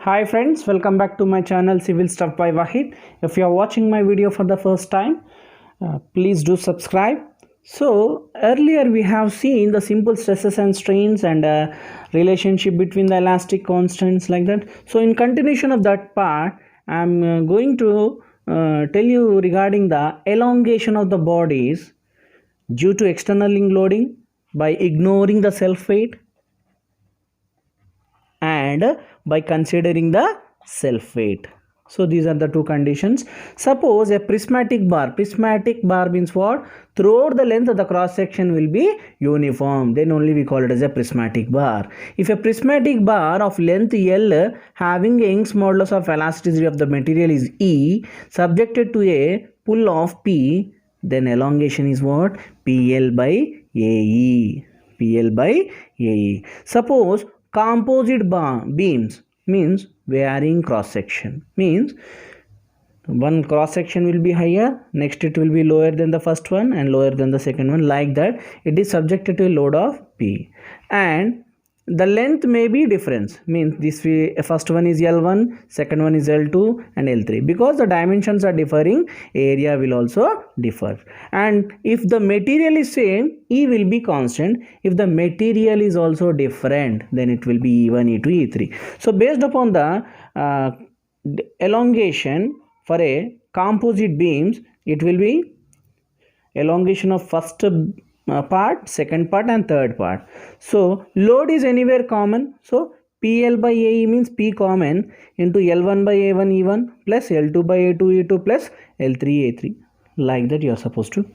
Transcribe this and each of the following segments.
Hi friends, welcome back to my channel Civil Stuff by Wahid. If you are watching my video for the first time, please do subscribe. So earlier we have seen the simple stresses and strains and relationship between the elastic constants like that. So in continuation of that part, I am going to tell you regarding the elongation of the bodies due to external loading by ignoring the self weight and by considering the self weight. So these are the two conditions. Suppose a prismatic bar means what? Throughout the length of the cross section will be uniform, then only we call it as a prismatic bar. If a prismatic bar of length L having a Young's modulus of elasticity of the material is E subjected to a pull of P, then elongation is what? PL by AE. PL by AE. Suppose composite beams means varying cross section, means one cross section will be higher, next it will be lower than the first one and lower than the second one, like that it is subjected to a load of P, and the length may be difference, means this first one is L1, second one is L2 and L3. Because the dimensions are differing, area will also differ. And if the material is same, E will be constant. If the material is also different, then it will be E1, E2, E3. So based upon the elongation for a composite beams, it will be elongation of first part, second part and third part. So load is anywhere common, so PL by AE means P common into L1 by A1 E1 plus L2 by A2 E2 plus L3 A3, like that you are supposed to.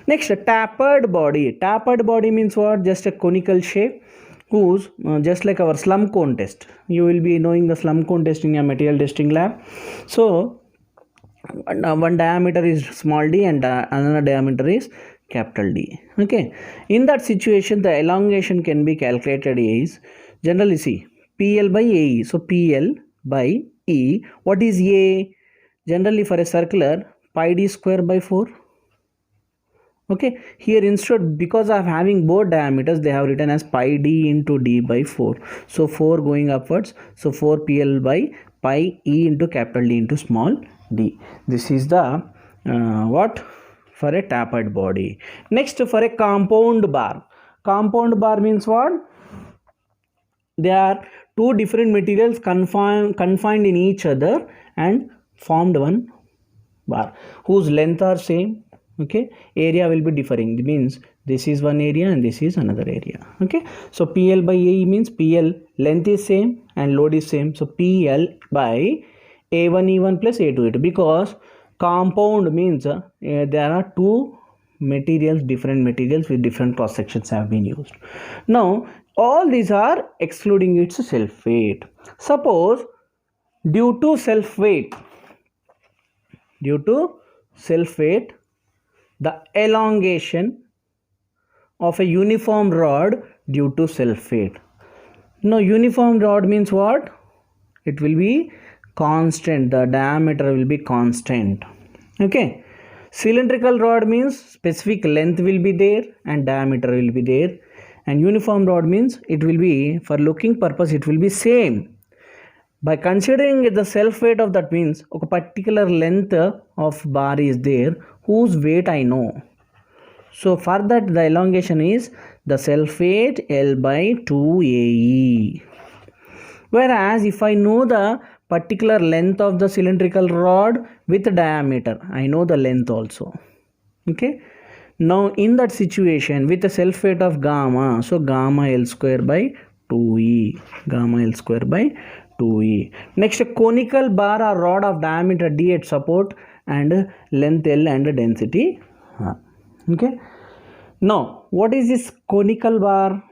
Next, tapered body. Tapered body means what? Just a conical shape whose just like our slump cone test. You will be knowing the slump cone test in your material testing lab. So one diameter is small d and another diameter is capital D. Okay, in that situation the elongation can be calculated is generally see PL by AE. So PL by E, what is A? Generally for a circular, pi d square by 4. Okay, here instead, because of having both diameters, they have written as pi d into d by 4. So 4 going upwards, so 4 PL by pi E into capital D into small d. This is the what? For a tapered body. Next, for a compound bar. Compound bar means what? They are two different materials confined in each other and formed one bar whose length are same. Okay, area will be differing, it means this is one area and this is another area. Okay, so PL by AE means PL length is same and load is same, so PL by A1 E1 plus A2 E2. Because compound means there are two materials, different materials with different cross sections have been used. Now all these are excluding its self weight. Suppose due to self weight, the elongation of a uniform rod due to self weight. Now uniform rod means what? It will be constant, the diameter will be constant. Okay, cylindrical rod means specific length will be there and diameter will be there, and uniform rod means it will be, for looking purpose, it will be same. By considering the self weight of that means a particular length of bar is there whose weight I know. So for that the elongation is the self weight L by 2AE. Whereas if I know the particular length of the cylindrical rod with diameter, I know the length also. Okay. Now in that situation with the self weight of gamma, so gamma L square by 2E. Gamma L square by 2E. Next, a conical bar or rod of diameter D at support and length L and density. Okay. Now what is this conical bar?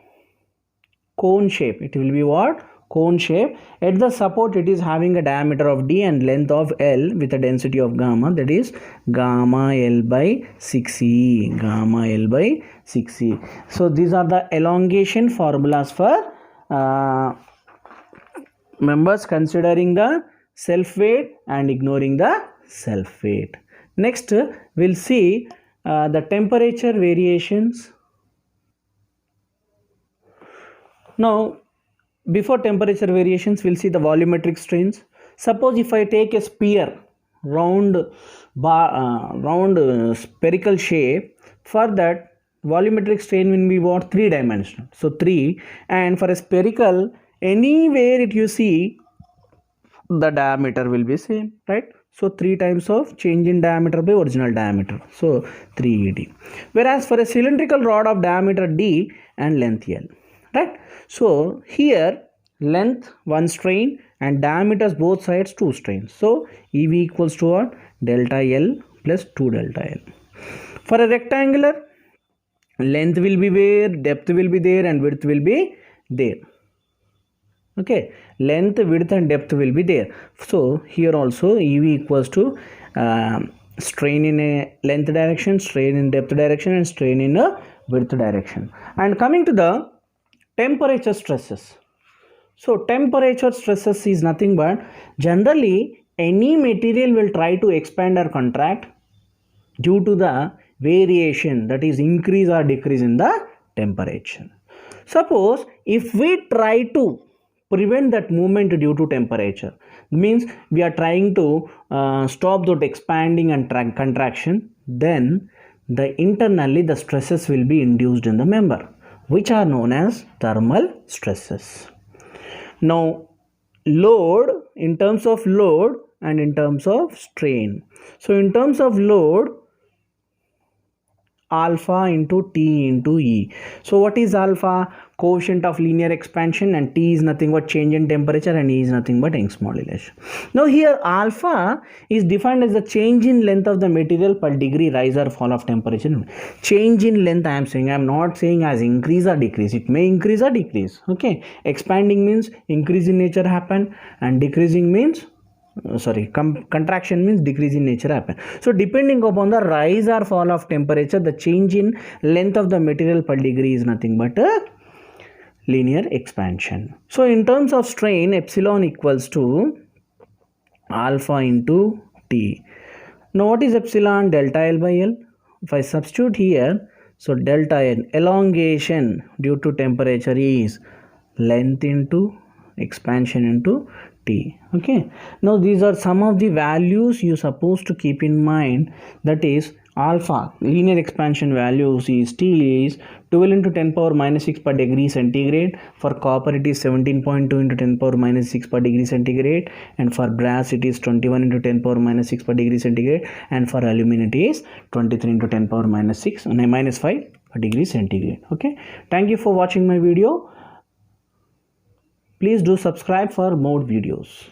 Cone shape. It will be what? Cone shape. At the support it is having a diameter of D and length of L with a density of gamma, that is gamma L by 6E. Gamma L by 6E. So these are the elongation formulas for members considering the self weight and ignoring the self weight. Next we'll see the temperature variations. Now before temperature variations, we'll see the volumetric strains. Suppose if I take a sphere, round spherical shape, for that volumetric strain will be what? 3-dimensional. So 3, and for a spherical, anywhere it you see, the diameter will be same, right? So 3 times of change in diameter by original diameter, so 3 ED. Whereas for a cylindrical rod of diameter D and length L, right? So here length 1 strain and diameters both sides 2 strains. So EV equals to what? Delta L plus 2 delta L. For a rectangular, length will be there, depth will be there, and width will be there. Okay, length, width and depth will be there. So here also EV equals to strain in a length direction, strain in depth direction, and strain in a width direction. And coming to the temperature stresses. So temperature stresses is nothing but generally any material will try to expand or contract due to the variation, that is increase or decrease in the temperature. Suppose if we try to prevent that movement due to temperature, means we are trying to stop that expanding and contraction, then internally the stresses will be induced in the member, which are known as thermal stresses. Now load, in terms of load and in terms of strain. So in terms of load, alpha into T into E. So what is alpha? Coefficient of linear expansion, and T is nothing but change in temperature, and E is nothing but Young's modulation. Now here alpha is defined as the change in length of the material per degree rise or fall of temperature. Change in length I am saying, I am not saying as increase or decrease. It may increase or decrease. Okay, expanding means increase in nature happen, and decreasing means contraction means decrease in nature happen. So depending upon the rise or fall of temperature, the change in length of the material per degree is nothing but a linear expansion. So in terms of strain, epsilon equals to alpha into T. Now what is epsilon? Delta L by L. If I substitute here, so delta L, elongation due to temperature is length into expansion into T. Okay, now these are some of the values you supposed to keep in mind. That is, alpha, linear expansion values is T is 12 into 10 power minus 6 per degree centigrade. For copper it is 17.2 into 10 power minus 6 per degree centigrade, and for brass it is 21 into 10 power minus 6 per degree centigrade, and for aluminum it is 23 into 10 power minus 6 minus 5 per degree centigrade. Okay, thank you for watching my video. Please do subscribe for more videos.